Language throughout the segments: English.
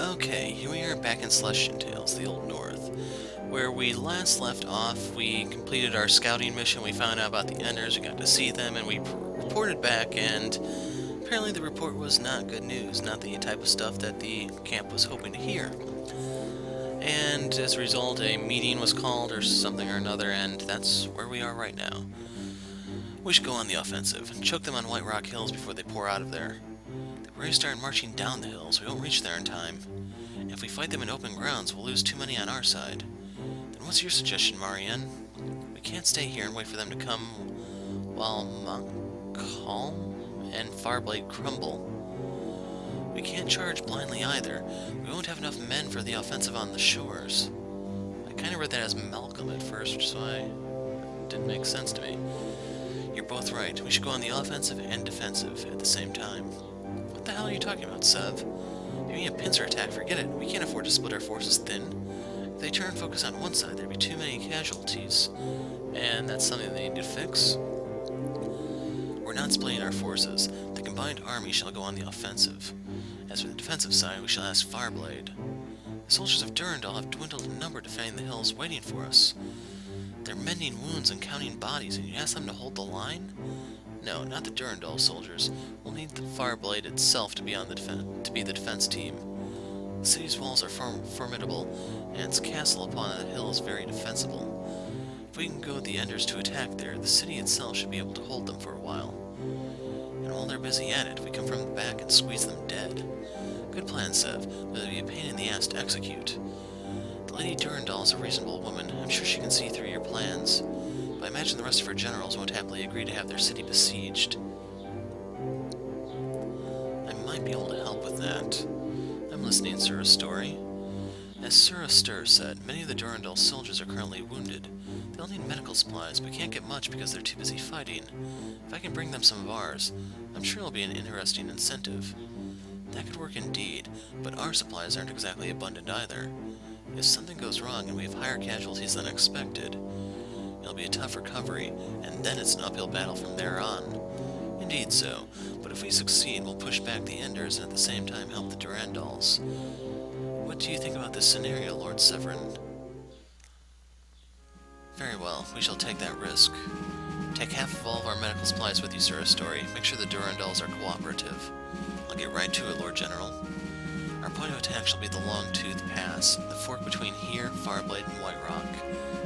Okay, here we are back in Celestian Tales, the Old North. Where we last left off, we completed our scouting mission, we found out about the Enders, we got to see them, and we reported back, and apparently the report was not good news, not the type of stuff that the camp was hoping to hear. And as a result, a meeting was called or something or another, and that's where we are right now. We should go on the offensive, and choke them on White Rock Hills before they pour out of there. They've already started marching down the hills, we won't reach there in time. If we fight them in open grounds, we'll lose too many on our side. Then what's your suggestion, Marianne? We can't stay here and wait for them to come while Moncalm and Farblade crumble. We can't charge blindly either. We won't have enough men for the offensive on the shores. I kind of read that as Malcolm at first, which is why it didn't make sense to me. You're both right. We should go on the offensive and defensive at the same time. What the hell are you talking about, Sev? If you need a pincer attack, forget it. We can't afford to split our forces thin. If they turn focus on one side, there'd be too many casualties. And that's something they need to fix. We're not splitting our forces. The combined army shall go on the offensive. As for the defensive side, we shall ask Farblade. The soldiers of Durandal have dwindled in number defending the hills waiting for us. They're mending wounds and counting bodies, and you ask them to hold the line? No, not the Durandal soldiers. We'll need the Farblade itself to be on the defense team. The city's walls are formidable, and its castle upon the hill is very defensible. If we can go with the Enders to attack there, the city itself should be able to hold them for a while. And while they're busy at it, we come from the back and squeeze them dead. Good plan, Sev, but it'll be a pain in the ass to execute. The Lady Durandal is a reasonable woman. I'm sure she can see through your plans. But I imagine the rest of her generals won't happily agree to have their city besieged. I might be able to help with that. I'm listening, Sura Story. As Sura Stur said, many of the Durandal soldiers are currently wounded. They'll need medical supplies, but can't get much because they're too busy fighting. If I can bring them some of ours, I'm sure it'll be an interesting incentive. That could work indeed, but our supplies aren't exactly abundant either. If something goes wrong and we have higher casualties than expected, it'll be a tough recovery, and then it's an uphill battle from there on. Indeed so, but if we succeed, we'll push back the Enders and at the same time help the Durandals. What do you think about this scenario, Lord Severin? Very well, we shall take that risk. Take half of all of our medical supplies with you, Sura Story. Make sure the Durandals are cooperative. I'll get right to it, Lord General. Our point of attack shall be the Long-Tooth Pass, the fork between here, Farblade, and White Rock.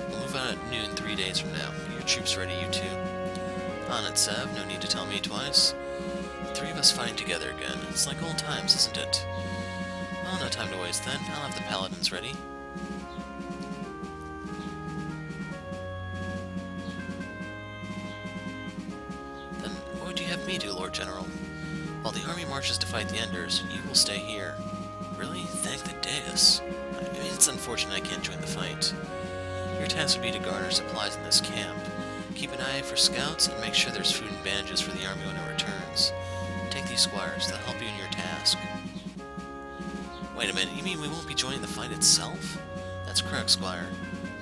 We'll move out at noon 3 days from now. Get your troops ready, you two. On it, Sev. No need to tell me twice. The three of us fighting together again. It's like old times, isn't it? Well, no time to waste then. I'll have the paladins ready. Then what would you have me do, Lord General? While the army marches to fight the Enders, you will stay here. Really? Thank the Deus. I mean, it's unfortunate I can't join the fight. Your task would be to garner supplies in this camp. Keep an eye for scouts and make sure there's food and bandages for the army when it returns. Take these squires, they'll help you in your task. Wait a minute, you mean we won't be joining the fight itself? That's correct, Squire.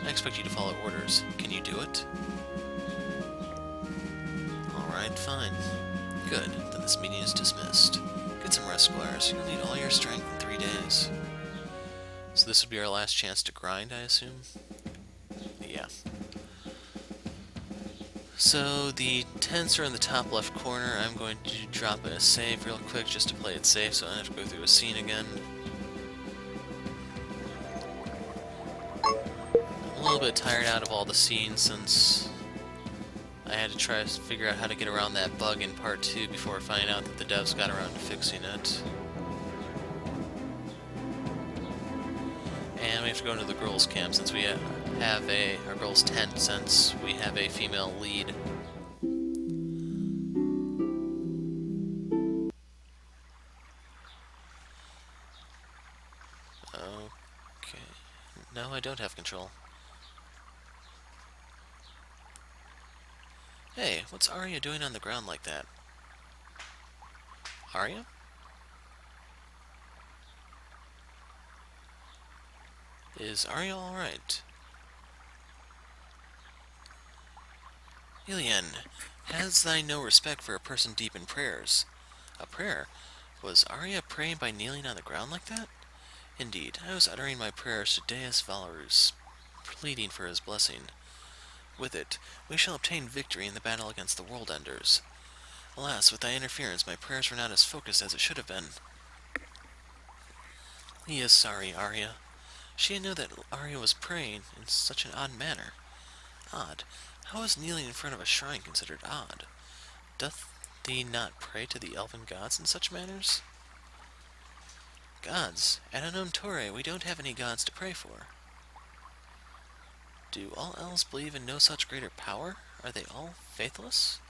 I expect you to follow orders. Can you do it? Alright, fine. Good, then this meeting is dismissed. Get some rest, Squires. You'll need all your strength in 3 days. So this would be our last chance to grind, I assume? Yeah. So the tents are in the top left corner. I'm going to drop a save real quick just to play it safe so I don't have to go through a scene again. I'm a little bit tired out of all the scenes since I had to try to figure out how to get around that bug in part 2 before finding out that the devs got around to fixing it. And we have to go into the girls' camp since we have our girls' tent since we have a female lead. Okay. No, I don't have control. Hey, what's Arya doing on the ground like that? Arya? Is Arya alright? Ilian, has thy no respect for a person deep in prayers? A prayer? Was Arya praying by kneeling on the ground like that? Indeed, I was uttering my prayers to Deus Valorus, pleading for his blessing. With it, we shall obtain victory in the battle against the World Enders. Alas, with thy interference, my prayers were not as focused as it should have been. He is sorry, Arya. She knew that Arya was praying in such an odd manner. Odd. How is kneeling in front of a shrine considered odd? Doth thee not pray to the elven gods in such matters? Gods? At Anum Torre, we don't have any gods to pray for. Do all elves believe in no such greater power? Are they all faithless?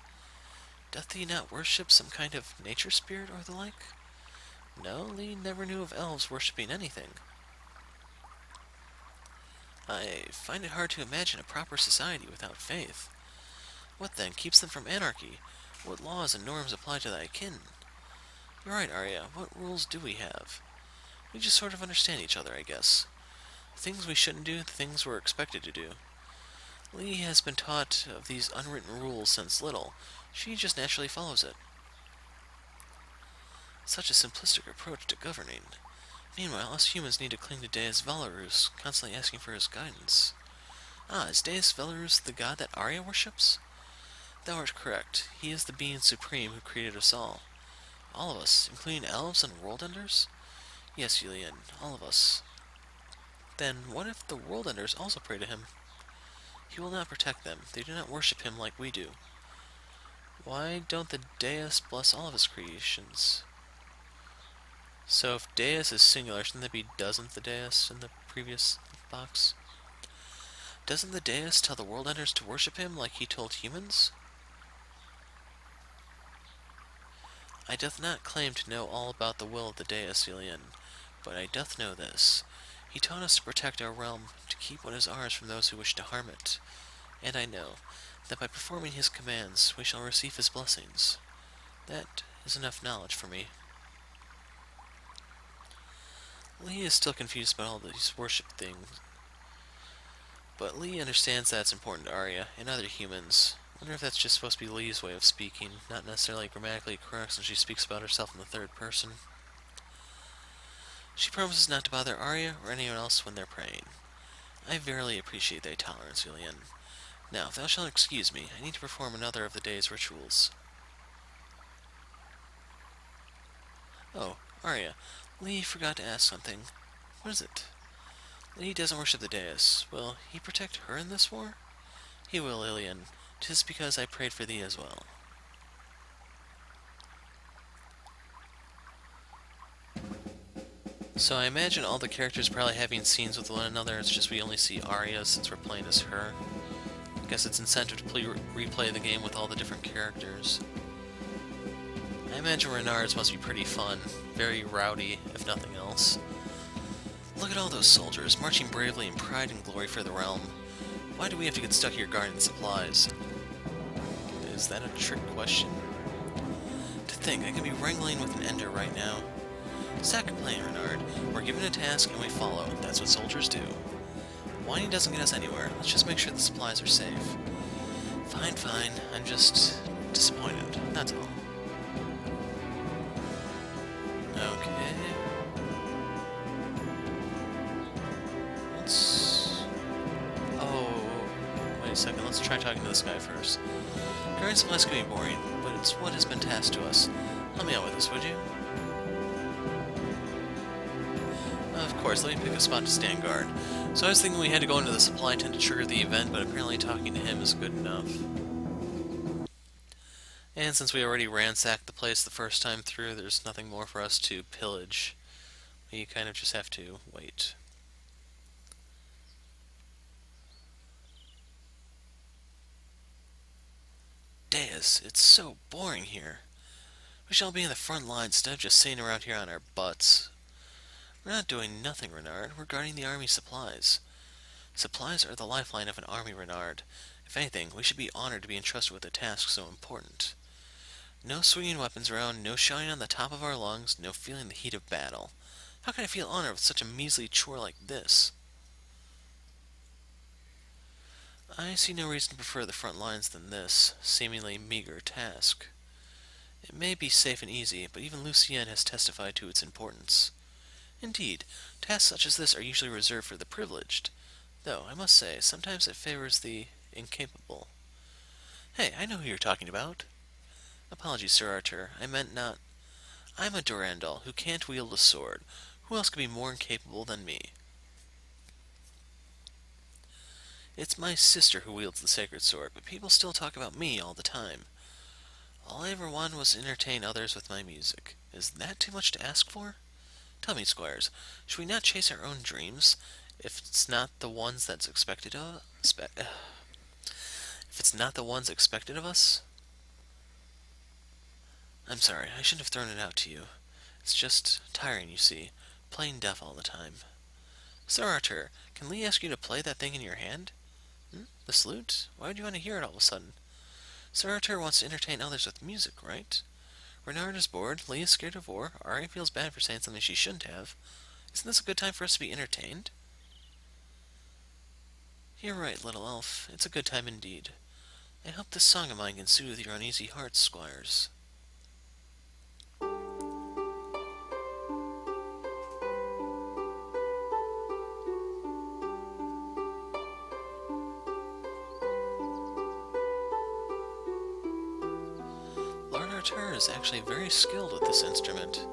Doth thee not worship some kind of nature spirit or the like? No, thee never knew of elves worshipping anything. I find it hard to imagine a proper society without faith. What then keeps them from anarchy? What laws and norms apply to thy kin? You're right, Arya. What rules do we have? We just sort of understand each other, I guess. The things we shouldn't do, the things we're expected to do. Lee has been taught of these unwritten rules since little. She just naturally follows it. Such a simplistic approach to governing. Meanwhile, us humans need to cling to Deus Valorus, constantly asking for his guidance. Ah, is Deus Valorus the god that Arya worships? Thou art correct. He is the being supreme who created us all. All of us, including elves and world enders? Yes, Yulian, all of us. Then what if the world enders also pray to him? He will not protect them. They do not worship him like we do. Why don't the Deus bless all of his creations? So if Deus is singular, shouldn't that be doesn't the Deus in the previous box? Doesn't the Deus tell the world enders to worship him like he told humans? I doth not claim to know all about the will of the Deus, Ilian, but I doth know this. He taught us to protect our realm, to keep what is ours from those who wish to harm it. And I know that by performing his commands, we shall receive his blessings. That is enough knowledge for me. Lee is still confused about all these worship things, but Lee understands that it's important to Arya and other humans. I wonder if that's just supposed to be Lee's way of speaking, not necessarily grammatically correct since she speaks about herself in the third person. She promises not to bother Arya or anyone else when they're praying. I verily appreciate thy tolerance, Yulian. Now, if thou shalt excuse me, I need to perform another of the day's rituals. Oh, Arya, Lee forgot to ask something. What is it? Lee doesn't worship the Deus. Will he protect her in this war? He will, Ilian. 'Tis because I prayed for thee as well. So I imagine all the characters probably having scenes with one another. It's just we only see Arya since we're playing as her. I guess it's incentive to replay the game with all the different characters. I imagine Renard's must be pretty fun. Very rowdy, if nothing else. Look at all those soldiers, marching bravely in pride and glory for the realm. Why do we have to get stuck here guarding supplies? Is that a trick question? To think, I could be wrangling with an Ender right now. Stop complaining, Renard. We're given a task and we follow. That's what soldiers do. Whining doesn't get us anywhere. Let's just make sure the supplies are safe. Fine, fine. I'm just disappointed. That's all. Okay. Oh, wait a second. Let's try talking to this guy first. Guarding supplies can be boring, but it's what has been tasked to us. Help me out with this, would you? Of course, let me pick a spot to stand guard. So I was thinking we had to go into the supply tent to trigger the event, but apparently talking to him is good enough. And since we already ransacked the place the first time through, there's nothing more for us to pillage. We kind of just have to wait. Deus, it's so boring here. We shall be in the front line instead of just sitting around here on our butts. We're not doing nothing, Renard. We're guarding the army supplies. Supplies are the lifeline of an army, Renard. If anything, we should be honored to be entrusted with a task so important. No swinging weapons around, no shouting on the top of our lungs, no feeling the heat of battle. How can I feel honored with such a measly chore like this? I see no reason to prefer the front lines than this, seemingly meager task. It may be safe and easy, but even Lucienne has testified to its importance. Indeed, tasks such as this are usually reserved for the privileged. Though, I must say, sometimes it favors the incapable. Hey, I know who you're talking about. Apologies, Sir Arthur. I meant not. I'm a Durandal who can't wield a sword. Who else could be more incapable than me? It's my sister who wields the sacred sword, but people still talk about me all the time. All I ever wanted was to entertain others with my music. Is that too much to ask for? Tell me, squires, should we not chase our own dreams, if it's not the ones that's expected of if it's not the ones expected of us? I'm sorry, I shouldn't have thrown it out to you. It's just tiring, you see, playing deaf all the time. Sir Arthur, can Lee ask you to play that thing in your hand? The salute? Why would you want to hear it all of a sudden? Sir Arthur wants to entertain others with music, right? Renard is bored, Lee is scared of war, Arya feels bad for saying something she shouldn't have. Isn't this a good time for us to be entertained? You're right, little elf. It's a good time indeed. I hope this song of mine can soothe your uneasy hearts, squires. Lord Arthur is actually very skilled with this instrument.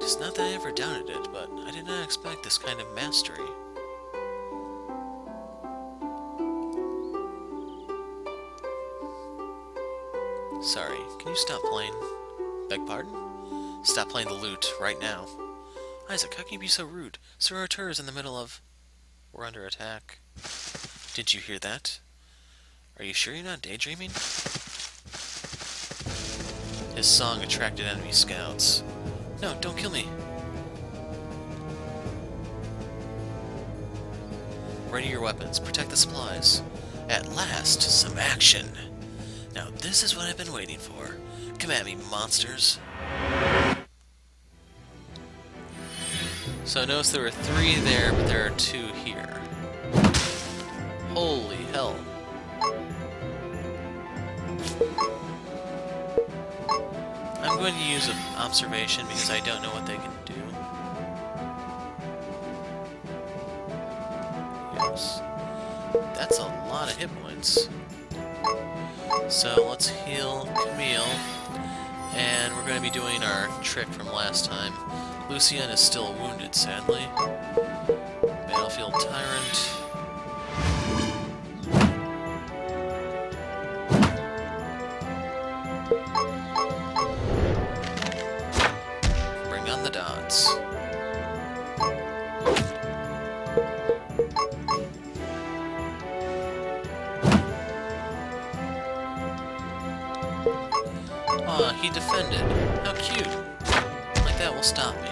It's not that I ever doubted it, but I did not expect this kind of mastery. Sorry, can you stop playing? Beg pardon? Stop playing the lute, right now. Isaac, how can you be so rude? Sir Arthur is in the middle of... We're under attack. Did you hear that? Are you sure you're not daydreaming? His song attracted enemy scouts. No, don't kill me. Ready your weapons. Protect the supplies. At last, some action. Now this is what I've been waiting for. Come at me, monsters. So notice there were 3 there, but there are 2 here. Holy hell. I'm going to use an observation because I don't know what they can do. Yes. That's a lot of hit points. So let's heal Camille. And we're going to be doing our trick from last time. Lucien is still wounded, sadly. Battlefield Tyrant. Bring on the dots. Aw, he defended. How cute. Like that will stop me.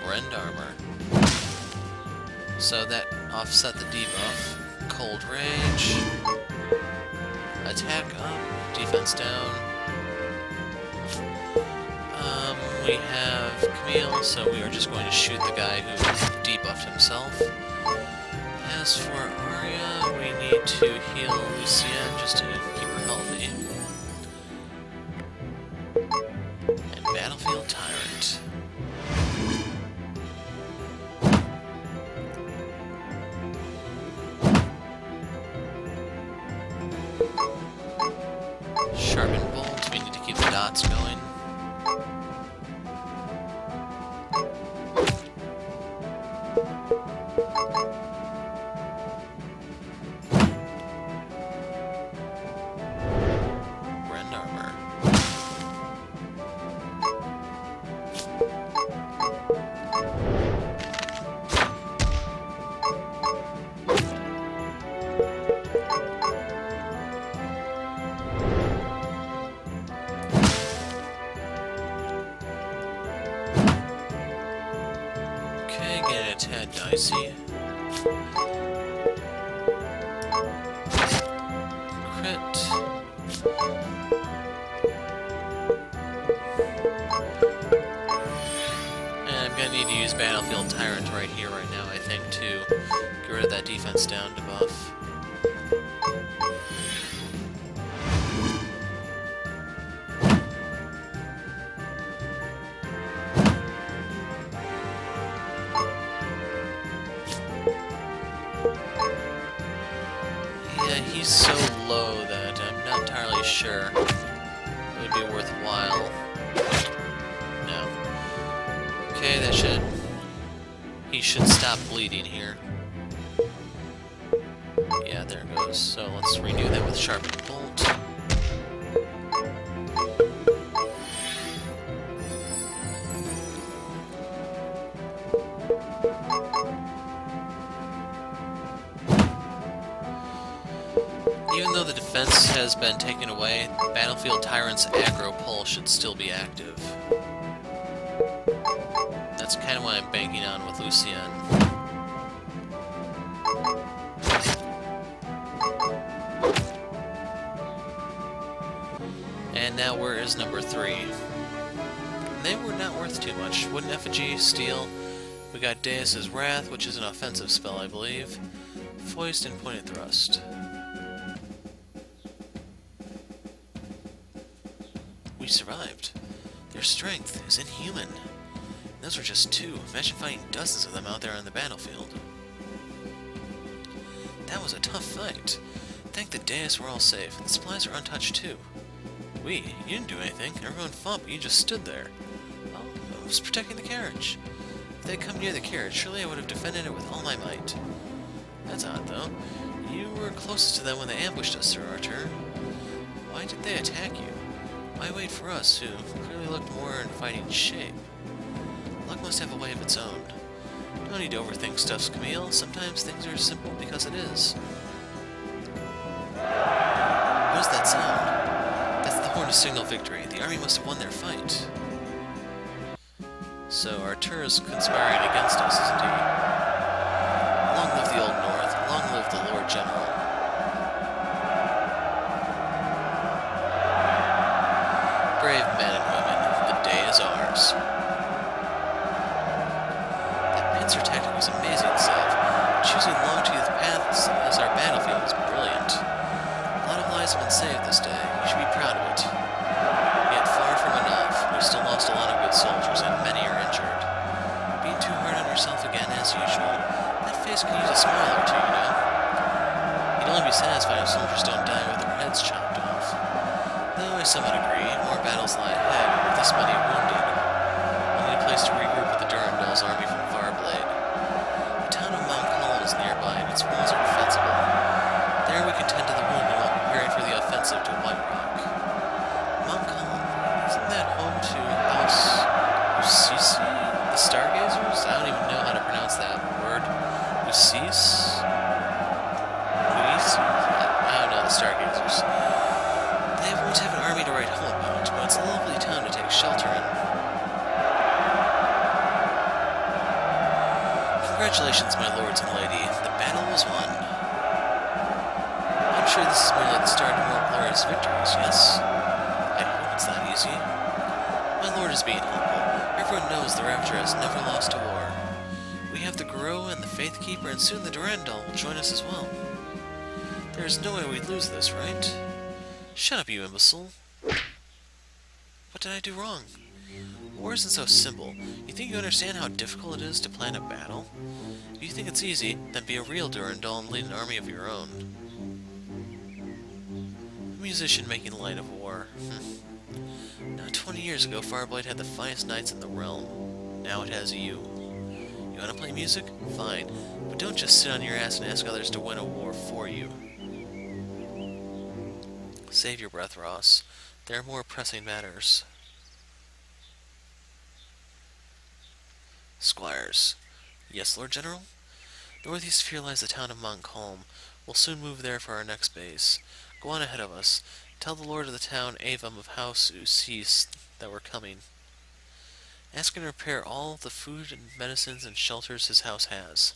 Rend armor. So that offset the debuff. Cold Rage. Attack up. Defense down. We have Camille, so we are just going to shoot the guy who debuffed himself. As for Arya, we need to heal Lucien just to keep her healthy. And Battlefield Tyrant. Sharpened Bolt, we need to keep the dots going. Rend armor. Okay, getting a tad dicey. Crit. And I'm gonna need to use Battlefield Tyrant right here, right now, I think, to get rid of that defense down debuff. low that I'm not entirely sure it would be worthwhile. No. Okay, that should... He should stop bleeding here. Yeah, there it goes. So let's renew that with Sharpened Bolt. Even though the defense has been taken away, Battlefield Tyrant's aggro pull should still be active. That's kind of what I'm banking on with Lucien. And now where is number 3? They were not worth too much. Wooden Effigy, Steel. We got Deus's Wrath, which is an offensive spell, I believe. Foist and Pointed Thrust. We survived. Their strength is inhuman. Those were just 2. Imagine fighting dozens of them out there on the battlefield. That was a tough fight. Thank the Deus we're all safe. The supplies are untouched too. You didn't do anything. Everyone fought, but you just stood there. Oh, I was protecting the carriage. If they'd come near the carriage, surely I would have defended it with all my might. That's odd, though. You were closest to them when they ambushed us, Sir Arthur. Why did they attack you? Why wait for us, who clearly looked more in fighting shape? Luck must have a way of its own. No need to overthink stuff, Camille. Sometimes things are simple because it is. What is that sound? That's the horn to signal victory. The army must have won their fight. So Arthur is conspiring against us, isn't he? Long live the Old North. Long live the Lord General. Brave men and women, the day is ours. That pincer tactic was amazing, Sev. Choosing long-toothed paths as our battlefield was brilliant. A lot of lives have been saved this day. You should be proud of it. Yet far from enough. We still lost a lot of good soldiers, and many are injured. Being too hard on yourself again, as usual. That face could use a smile or two, you know. You'd only be satisfied if soldiers don't die with their heads chopped off. Though I somewhat agree, more battles lie ahead with this many wounded. Only a place to regroup with the Durandal's army from Farblade. The town of Moncalm is nearby, and its walls are defensible. There we can tend to the wounded while preparing for the offensive to White Rock. Moncalm, isn't that home to House Usisi? The Stargazers? I don't even know how to pronounce that word. Usis? I don't know, the Stargazers. They won't have an army to write home about, but it's a lovely town to take shelter in. Congratulations, my lords and lady. The battle was won. I'm sure this is merely the start of more glorious victories, yes? I hope it's that easy. My lord is being humble. Everyone knows the Rapture has never lost a war. We have the Garou and the Faith Keeper, and soon the Durandal will join us as well. There's no way we'd lose this, right? Shut up, you imbecile. What did I do wrong? War isn't so simple. You think you understand how difficult it is to plan a battle? If you think it's easy, then be a real Durandal and lead an army of your own. A musician making light of war. Not 20 years ago, Farblade had the finest knights in the realm. Now it has you. You want to play music? Fine. But don't just sit on your ass and ask others to win a war for you. Save your breath, Ross. There are more pressing matters. Squires. Yes, Lord General? Northeast of here lies the town of Moncalm. We'll soon move there for our next base. Go on ahead of us. Tell the lord of the town, Avum of House Usis, that we're coming. Ask him to prepare all the food and medicines and shelters his house has.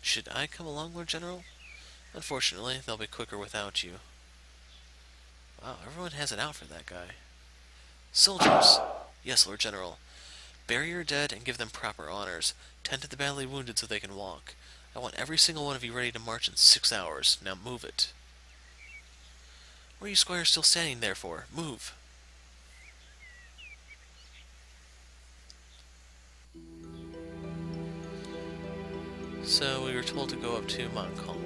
Should I come along, Lord General? Unfortunately, they'll be quicker without you. Wow, everyone has it out for that guy. Soldiers! Yes, Lord General. Bury your dead and give them proper honors. Tend to the badly wounded so they can walk. I want every single one of you ready to march in 6 hours. Now move it. What are you squires still standing there for? Move! So we were told to go up to Moncalm.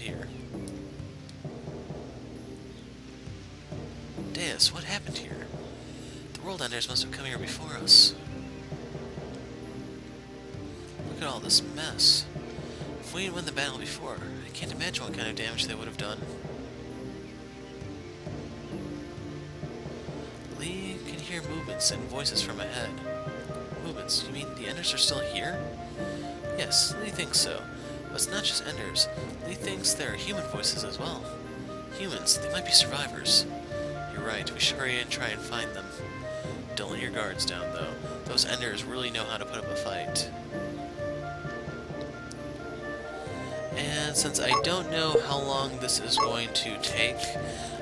here? Deus, what happened here? The world enders must have come here before us. Look at all this mess. If we didn't win the battle before, I can't imagine what kind of damage they would have done. Lee can hear movements and voices from ahead. Movements? You mean the Enders are still here? Yes, Lee thinks so. But it's not just Enders. Lee thinks there are human voices as well. Humans, they might be survivors. You're right, we should hurry and try and find them. Don't let your guards down, though. Those Enders really know how to put up a fight. And since I don't know how long this is going to take,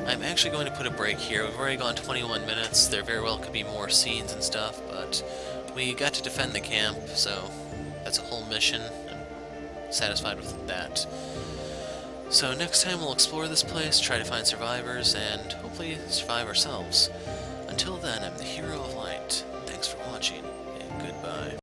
I'm actually going to put a break here. We've already gone 21 minutes. There very well could be more scenes and stuff, but we got to defend the camp, so that's a whole mission. I'm satisfied with that. So next time we'll explore this place, try to find survivors, and hopefully survive ourselves. Until then, I'm the Hero of Light. Thanks for watching, and goodbye.